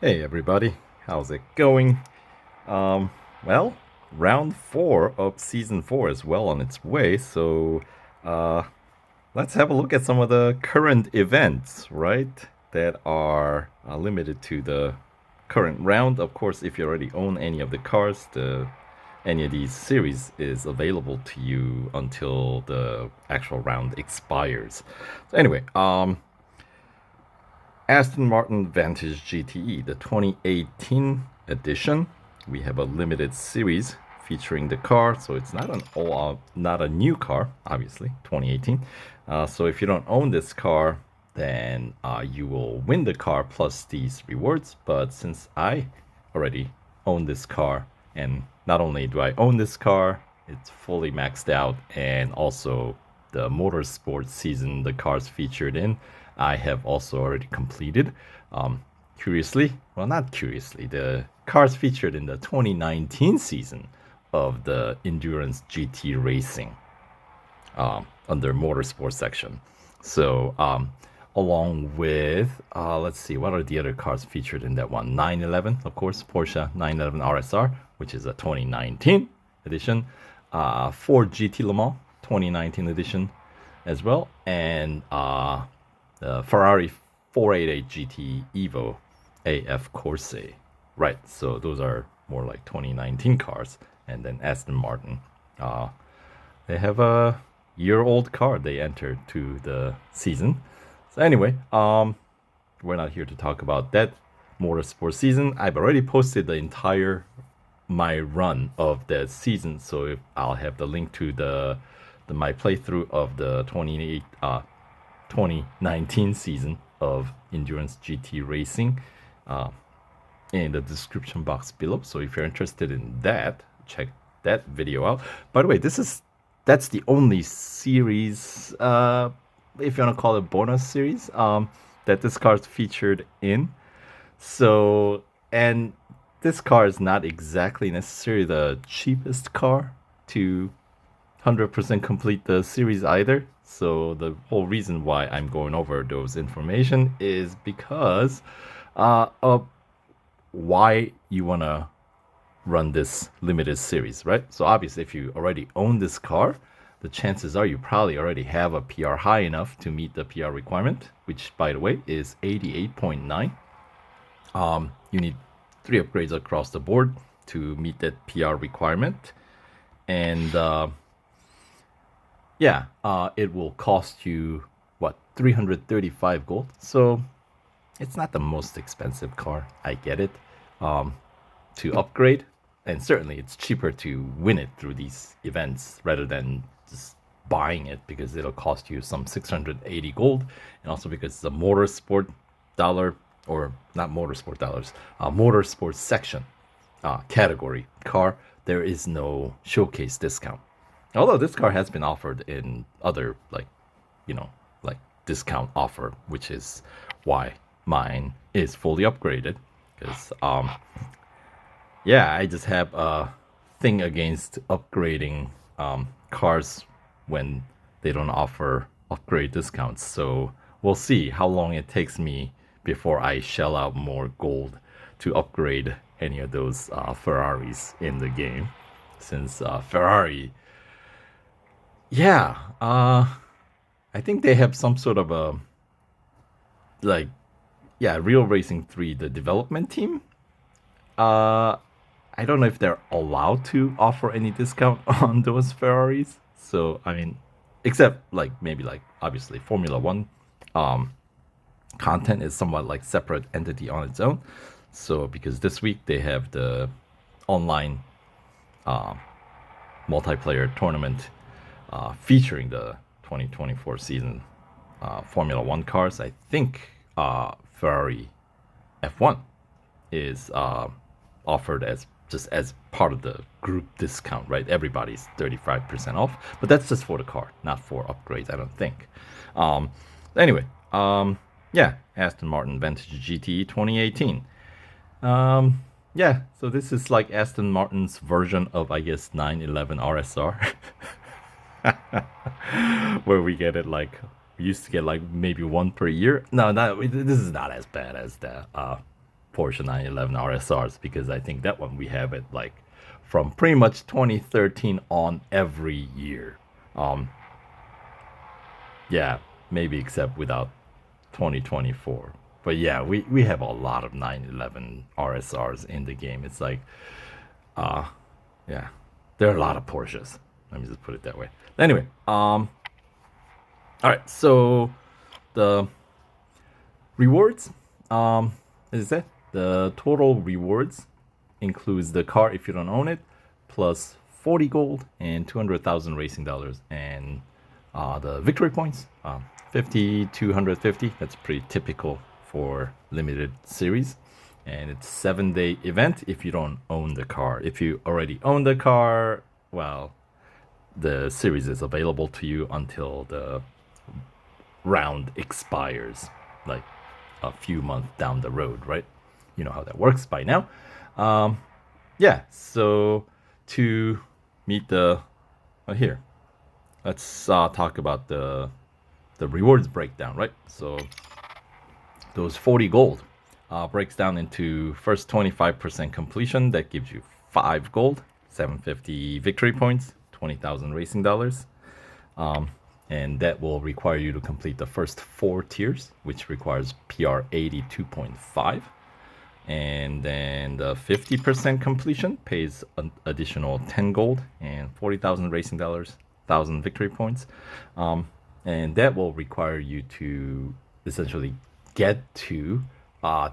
Hey everybody, how's it going? Um, well, round 4 of season 4 is well on its way, so uh, let's have a look at some of the current events, right? That are limited to the current round. Of course, if you already own any of the cars, any of these series is available to you until the actual round expires. So anyway, Aston Martin Vantage GTE, the 2018 edition. We have a limited series featuring the car, so it's not a new car, obviously, 2018. So if you don't own this car, then you will win the car plus these rewards. But since I already own this car, and not only do I own this car, it's fully maxed out, and also the Motorsport season the cars featured in, I have also already completed. Curiously, well, not curiously, the cars featured in the 2019 season of the Endurance GT Racing under Motorsport section. So, along with, let's see, what are the other cars featured in that one? 911, of course, Porsche 911 RSR, which is a 2019 edition. Ford GT Le Mans 2019 edition as well. And the Ferrari 488 GT Evo AF Corse. Right, so those are more like 2019 cars. And then Aston Martin. Uh, they have a year-old car they entered to the season. So anyway, we're not here to talk about that motorsport season. I've already posted the entire my run of that season, so if I'll have the link to the my playthrough of the 2019 season of Endurance GT Racing in the description box below. So if you're interested in that, check that video out. By the way, that's the only series, if you want to call it bonus series, that this car is featured in. So, and this car is not exactly necessarily the cheapest car to 100% complete the series either. So the whole reason why I'm going over those information is because of why you want to run this limited series, right? So obviously, if you already own this car, the chances are you probably already have a PR high enough to meet the PR requirement, which, by the way, is 88.9. You need 3 upgrades across the board to meet that PR requirement, and it will cost you what 335 gold. So it's not the most expensive car. I get it. To upgrade, and certainly it's cheaper to win it through these events rather than just buying it because it'll cost you some 680 gold, and also because it's a motorsport dollar or not motorsport dollars, motorsport section category car. There is no showcase discount. Although this car has been offered in other like discount offer, which is why mine is fully upgraded because I just have a thing against upgrading cars when they don't offer upgrade discounts. So we'll see how long it takes me before I shell out more gold to upgrade any of those Ferraris in the game. Since Ferrari, yeah, I think they have some sort of a like, Real Racing 3, the development team. Uh, I don't know if they're allowed to offer any discount on those Ferraris. So I mean, except like maybe like obviously Formula One content is somewhat like separate entity on its own. So because this week they have the online multiplayer tournament featuring the 2024 season Formula One cars. I think Ferrari F1 is offered as just as part of the group discount, right? Everybody's 35% off, but that's just for the car, not for upgrades, I don't think. Um, anyway, Aston Martin Vantage GTE 2018. So this is like Aston Martin's version of, I guess, 911 RSR, where we get it like we used to get like maybe one per year. No, this is not as bad as the Porsche 911 RSRs, because I think that one we have it like from pretty much 2013 on every year. Yeah, maybe except without 2024. But yeah, we have a lot of 911 RSRs in the game. It's like, yeah, there are a lot of Porsches. Let me just put it that way. Anyway, all right. So the rewards, as I said, the total rewards includes the car if you don't own it, plus 40 gold and 200,000 racing dollars, and the victory points, 50 to 150. That's pretty typical for limited series. And it's 7-day event if you don't own the car. If you already own the car, well, the series is available to you until the round expires, like a few months down the road, right? You know how that works by now. Yeah, so to meet the here, let's talk about the rewards breakdown, right? So those 40 gold breaks down into first 25% completion. That gives you 5 gold, 750 victory points, 20,000 racing dollars. And that will require you to complete the first 4 tiers, which requires PR 82.5. And then the 50% completion pays an additional 10 gold and 40,000 racing dollars, 1,000 victory points. And that will require you to essentially get to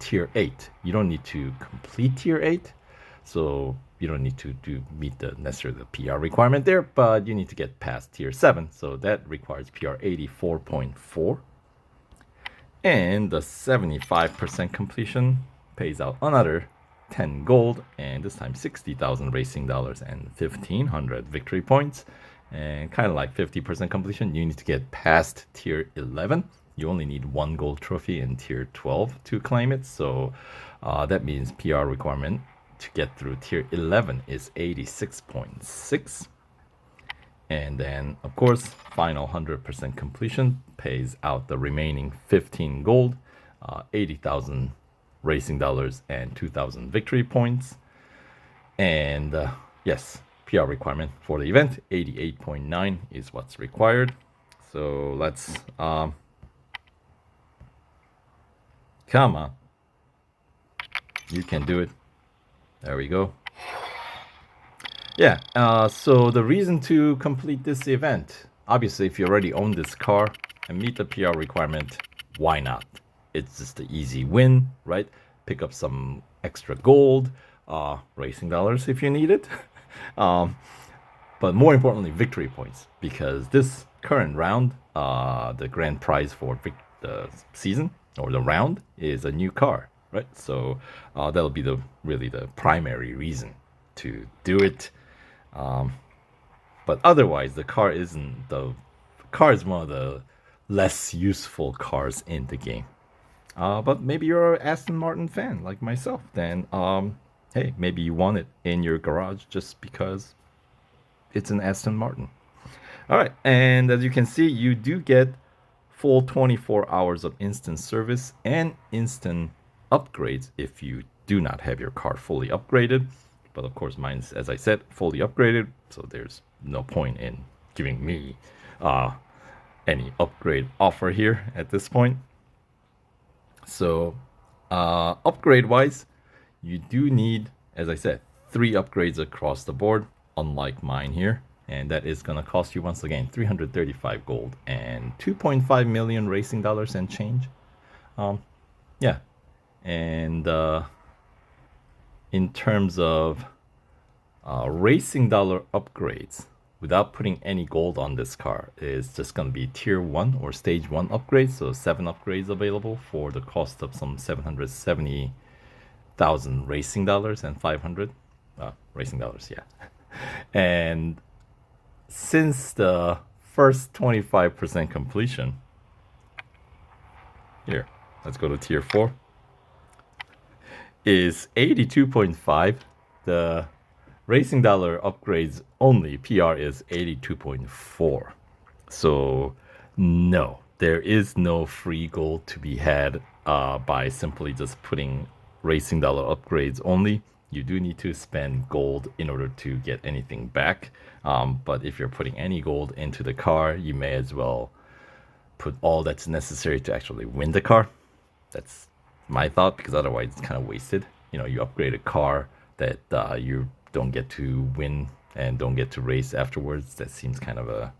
tier 8. You don't need to complete tier 8, so you don't need to meet the necessarily the PR requirement there, but you need to get past tier 7, so that requires PR 84.4. And the 75% completion pays out another 10 gold, and this time 60,000 racing dollars and 1,500 victory points. And kind of like 50% completion, you need to get past tier 11. You only need 1 gold trophy in tier 12 to claim it, so that means PR requirement to get through tier 11 is 86.6. And then, of course, final 100% completion pays out the remaining 15 gold, 80,000 racing dollars, and 2,000 victory points. And yes, PR requirement for the event, 88.9 is what's required. So let's, come on. You can do it. There we go. Yeah, so the reason to complete this event, obviously if you already own this car and meet the PR requirement, why not? It's just an easy win, right? Pick up some extra gold, racing dollars if you need it. But more importantly, victory points, because this current round, the grand prize for the season or the round is a new car, right? So that'll be really the primary reason to do it. But otherwise, the car is one of the less useful cars in the game. But maybe you're an Aston Martin fan like myself, then hey, maybe you want it in your garage just because it's an Aston Martin. All right, and as you can see, you do get full 24 hours of instant service and instant upgrades if you do not have your car fully upgraded. But of course, mine's, as I said, fully upgraded, so there's no point in giving me any upgrade offer here at this point. So upgrade-wise, you do need, as I said, 3 upgrades across the board, unlike mine here. And that is going to cost you, once again, 335 gold and 2.5 million racing dollars and change. Yeah. And in terms of racing dollar upgrades, without putting any gold on this car, is just going to be tier 1 or stage 1 upgrades. So 7 upgrades available for the cost of some 770,000 racing dollars and 500 racing dollars, yeah. And since the first 25% completion, here, let's go to tier 4, is 82.5. The racing dollar upgrades only PR is 82.4. So no, there is no free gold to be had by simply just putting racing dollar upgrades only, you do need to spend gold in order to get anything back. But if you're putting any gold into the car, you may as well put all that's necessary to actually win the car. That's my thought, because otherwise it's kind of wasted. You know, you upgrade a car that you don't get to win and don't get to race afterwards. That seems kind of a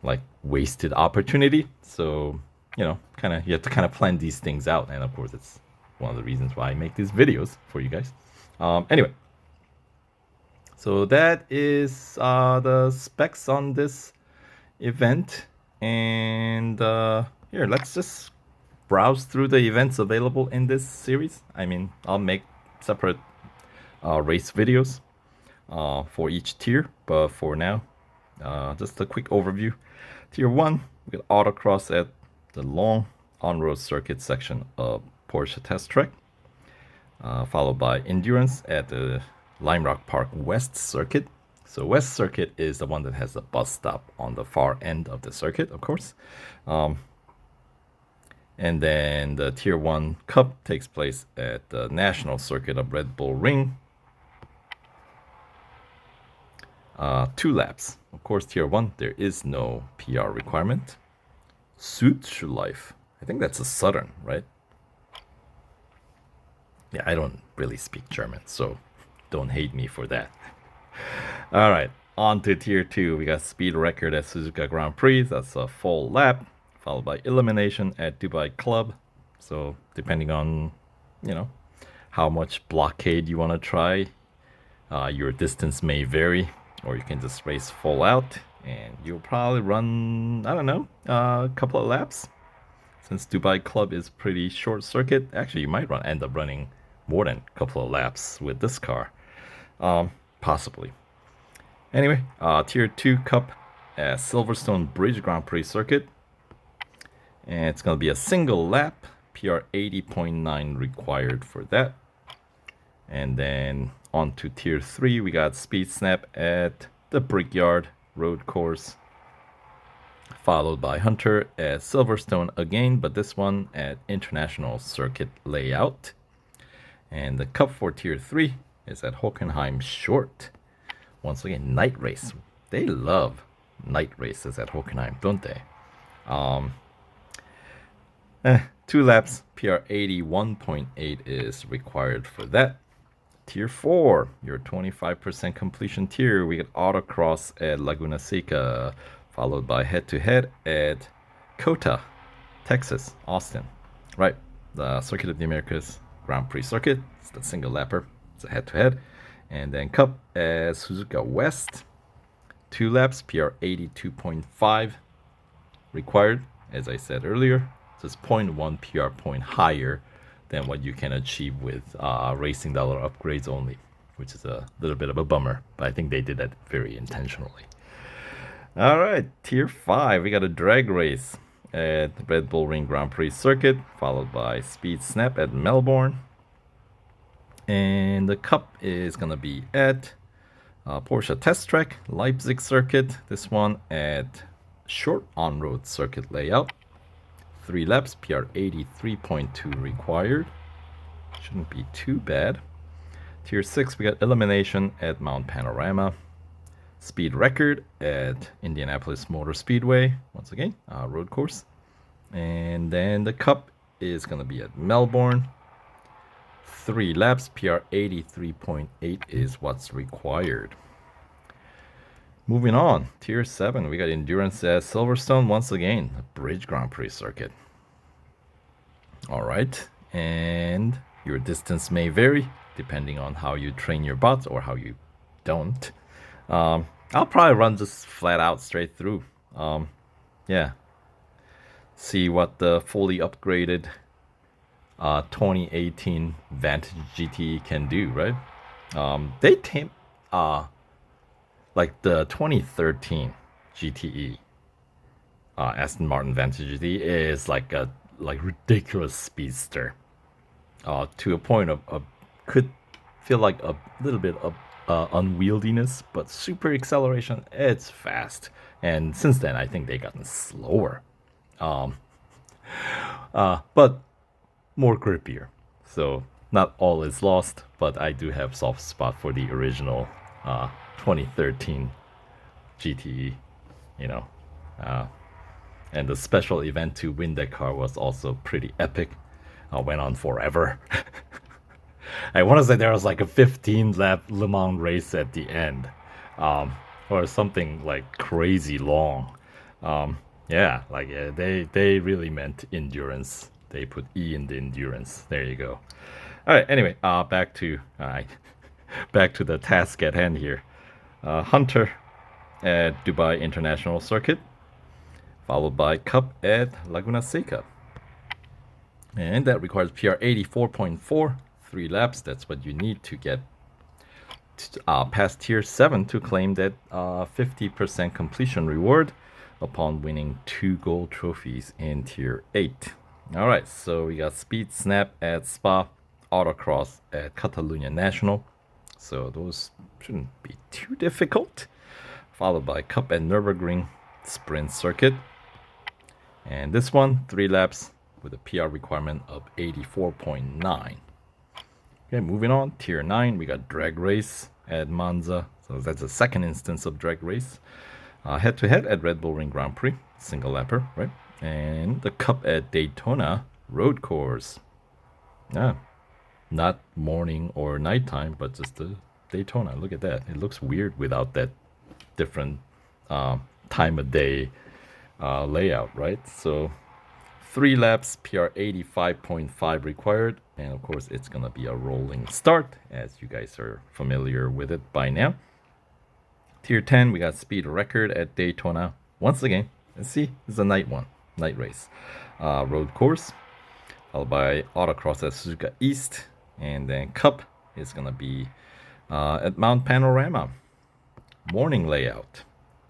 like wasted opportunity. So, you know, you have to kind of plan these things out. And of course, it's one of the reasons why I make these videos for you guys. Anyway, so that is the specs on this event. And here, let's just browse through the events available in this series. I mean, I'll make separate race videos for each tier, but for now, just a quick overview. Tier 1, we got autocross at the long on-road circuit section of Porsche Test Track, followed by endurance at the Lime Rock Park West Circuit. So West Circuit is the one that has the bus stop on the far end of the circuit, of course. And then the Tier 1 Cup takes place at the National Circuit of Red Bull Ring. 2 laps. Of course, Tier 1, there is no PR requirement. Südschleife. I think that's a southern, right? Yeah, I don't really speak German, so don't hate me for that. All right, on to Tier 2. We got speed record at Suzuka Grand Prix. That's a full lap, followed by elimination at Dubai Club. So depending on, you know, how much blockade you want to try, your distance may vary, or you can just race full out and you'll probably run, I don't know, a couple of laps. Since Dubai Club is pretty short circuit, actually you might end up running more than a couple of laps with this car, possibly. Anyway, Tier 2 Cup at Silverstone Bridge Grand Prix circuit. And it's going to be a single lap, PR 80.9 required for that. And then on to Tier 3, we got Speed Snap at the Brickyard Road Course, followed by Hunter at Silverstone again, but this one at International Circuit Layout. And the Cup for Tier 3 is at Hockenheim Short. Once again, night race. They love night races at Hockenheim, don't they? 2 laps, PR 81.8 is required for that. Tier 4, your 25% completion tier, we get autocross at Laguna Seca, followed by head-to-head at Cota, Texas, Austin. Right, the Circuit of the Americas Grand Prix circuit. It's the single lapper. It's a head-to-head. And then Cup at Suzuka West. 2 laps, PR 82.5 required, as I said earlier. Just 0.1 PR point higher than what you can achieve with racing dollar upgrades only, which is a little bit of a bummer, but I think they did that very intentionally. All right, Tier 5, we got a drag race at the Red Bull Ring Grand Prix circuit, followed by Speed Snap at Melbourne. And the Cup is going to be at Porsche Test Track, Leipzig circuit, this one at short on-road circuit layout. 3 laps, PR 83.2 required. Shouldn't be too bad. Tier 6, we got elimination at Mount Panorama. Speed record at Indianapolis Motor Speedway, once again, road course. And then the Cup is going to be at Melbourne. 3 laps, PR 83.8 is what's required. Moving on, Tier 7, we got endurance at Silverstone, once again, the Bridge Grand Prix circuit. All right, and your distance may vary depending on how you train your bots or how you don't. I'll probably run just flat out straight through. Yeah, see what the fully upgraded 2018 Vantage GTE can do, right? They came like the 2013 GTE Aston Martin Vantage GTE is like a ridiculous speedster, to a point of could feel like a little bit of unwieldiness, but super acceleration, it's fast. And since then, I think they've gotten slower, but more grippier. So not all is lost, but I do have soft spot for the original 2013 GTE, you know. Uh, and the special event to win that car was also pretty epic. Went on forever. I want to say there was like a 15 lap Le Mans race at the end, or something like crazy long. Yeah, like they really meant endurance. They put E in the endurance. There you go. All right. Anyway, back to back to the task at hand here. Hunter at Dubai International Circuit, followed by Cup at Laguna Seca. And that requires PR 84.4, 3 laps. That's what you need to get past Tier 7 to claim that 50% completion reward upon winning 2 gold trophies in Tier 8. Alright, so we got Speed Snap at Spa, Autocross at Catalunya National. So those shouldn't be too difficult. Followed by Cup at Nürburgring Sprint Circuit. And this one, 3 laps with a PR requirement of 84.9. Okay, moving on, Tier 9, we got Drag Race at Monza. So that's the second instance of Drag Race. Head-to-head at Red Bull Ring Grand Prix, single lapper, right? And the Cup at Daytona Road Course. Yeah, not morning or nighttime, but just the Daytona. Look at that. It looks weird without that different time of day layout, right? So 3 laps, PR 85.5 required, and of course it's gonna be a rolling start, as you guys are familiar with it by now. Tier 10, we got speed record at Daytona. Once again, let's see, it's a night race. Road course, followed by Autocross at Suzuka East, and then Cup is gonna be at Mount Panorama. Morning layout,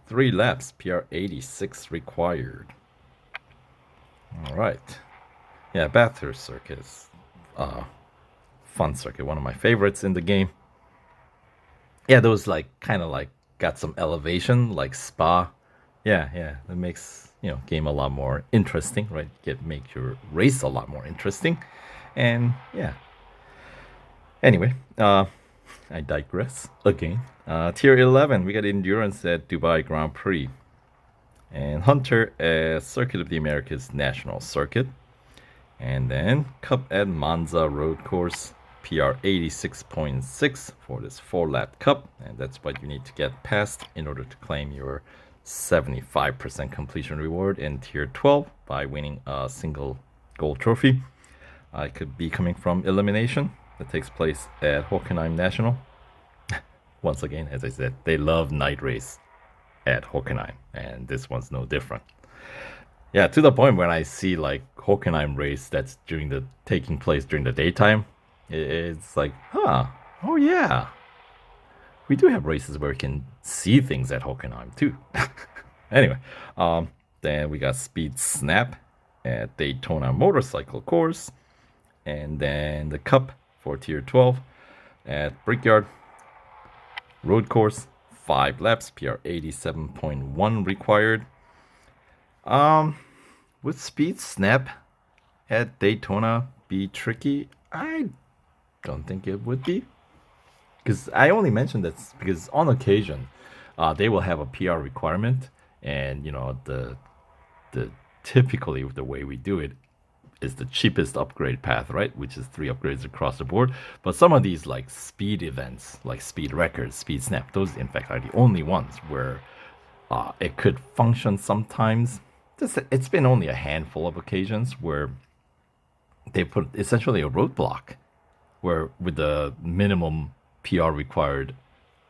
3 laps, PR 86 required. All right. Yeah, Bathurst Circuit is fun circuit, one of my favorites in the game. Yeah, those like kind of like got some elevation, like Spa. Yeah, that makes game a lot more interesting, right? Make your race a lot more interesting, and yeah. Anyway, I digress again. Tier 11, we got endurance at Dubai Grand Prix. And Hunter at Circuit of the Americas National Circuit. And then Cup at Monza Road Course, PR 86.6 for this 4-lap Cup. And that's what you need to get past in order to claim your 75% completion reward in Tier 12 by winning a single gold trophy. It could be coming from elimination that takes place at Hockenheim National. Once again, as I said, they love night race at Hockenheim, and this one's no different. Yeah, to the point when I see like Hockenheim race that's taking place during the daytime, it's like, oh yeah, we do have races where we can see things at Hockenheim too. Anyway, then we got Speed Snap at Daytona Motorcycle Course, and then the Cup for Tier 12 at Brickyard Road Course. 5 laps, PR 87.1 required. Would Speed Snap at Daytona be tricky? I don't think it would be. Because I only mentioned that because on occasion, they will have a PR requirement, and the typically the way we do it is the cheapest upgrade path, right? Which is 3 upgrades across the board. But some of these like speed events, like speed records, speed snap, those in fact are the only ones where it could function sometimes. It's been only a handful of occasions where they put essentially a roadblock where with the minimum PR required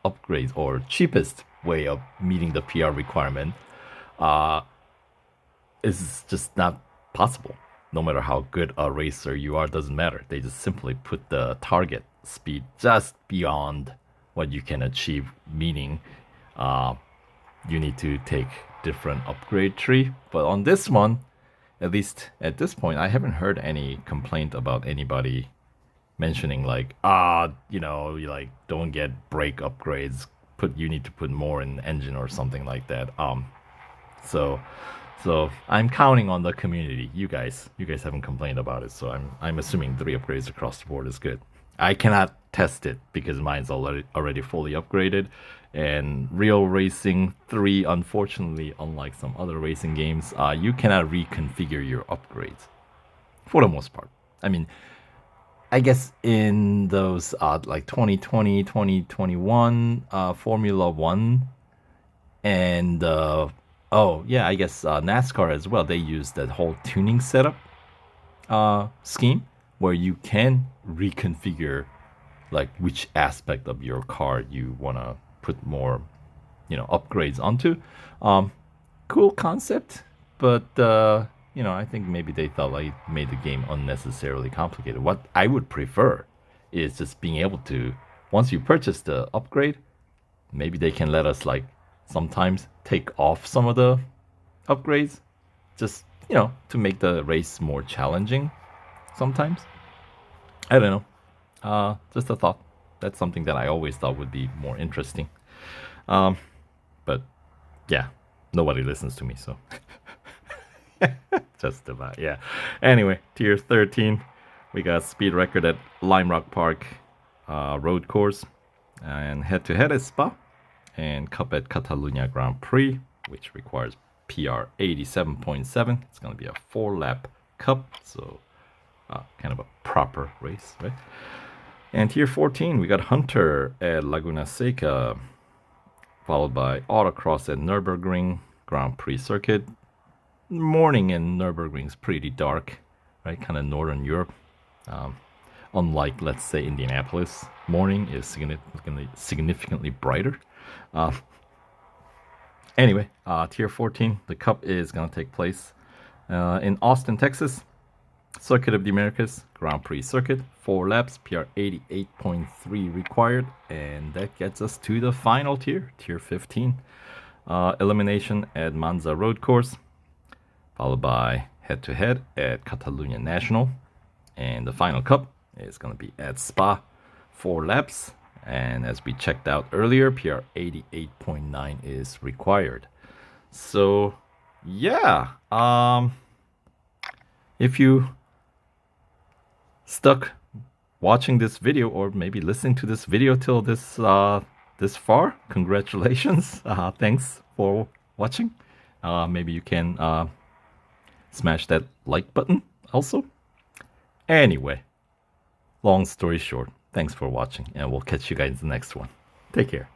upgrades or cheapest way of meeting the PR requirement is just not possible. No matter how good a racer you are, doesn't matter. They just simply put the target speed just beyond what you can achieve, meaning you need to take different upgrade tree. But on this one, at least at this point, I haven't heard any complaint about anybody mentioning like, you like don't get brake upgrades. You need to put more in the engine or something like that. So So I'm counting on the community. You guys haven't complained about it, so I'm assuming 3 upgrades across the board is good. I cannot test it because mine's already fully upgraded, and Real Racing 3, unfortunately, unlike some other racing games, you cannot reconfigure your upgrades for the most part. I mean, I guess in those like 2020, 2021 Formula One and oh yeah, I guess NASCAR as well. They use that whole tuning setup scheme where you can reconfigure like which aspect of your car you wanna put more, upgrades onto. Um, cool concept, but I think maybe they thought like made the game unnecessarily complicated. What I would prefer is just being able to once you purchase the upgrade, maybe they can let us like sometimes take off some of the upgrades just to make the race more challenging sometimes. I don't know, just a thought. That's something that I always thought would be more interesting, but yeah, nobody listens to me, so just about, yeah. Anyway, tier 13, we got speed record at Lime Rock Park road course, and head to head at Spa, and cup at Catalunya Grand Prix, which requires PR 87.7. It's going to be a 4-lap cup, so kind of a proper race, right? And tier 14, we got Hunter at Laguna Seca, followed by Autocross at Nürburgring Grand Prix circuit. Morning in Nürburgring is pretty dark, right? Kind of Northern Europe. Unlike, let's say, Indianapolis, morning is significantly brighter. Anyway, tier 14, the cup is going to take place in Austin, Texas. Circuit of the Americas, Grand Prix circuit, 4 laps, PR 88.3 required, and that gets us to the final tier, tier 15. Elimination at Monza Road Course, followed by head-to-head at Catalunya National, and the final cup is going to be at Spa, 4 laps, and as we checked out earlier, PR 88.9 is required. So, yeah, if you stuck watching this video or maybe listening to this video till this far, congratulations. Thanks for watching. Maybe you can smash that like button also. Anyway, long story short, thanks for watching, and we'll catch you guys in the next one. Take care.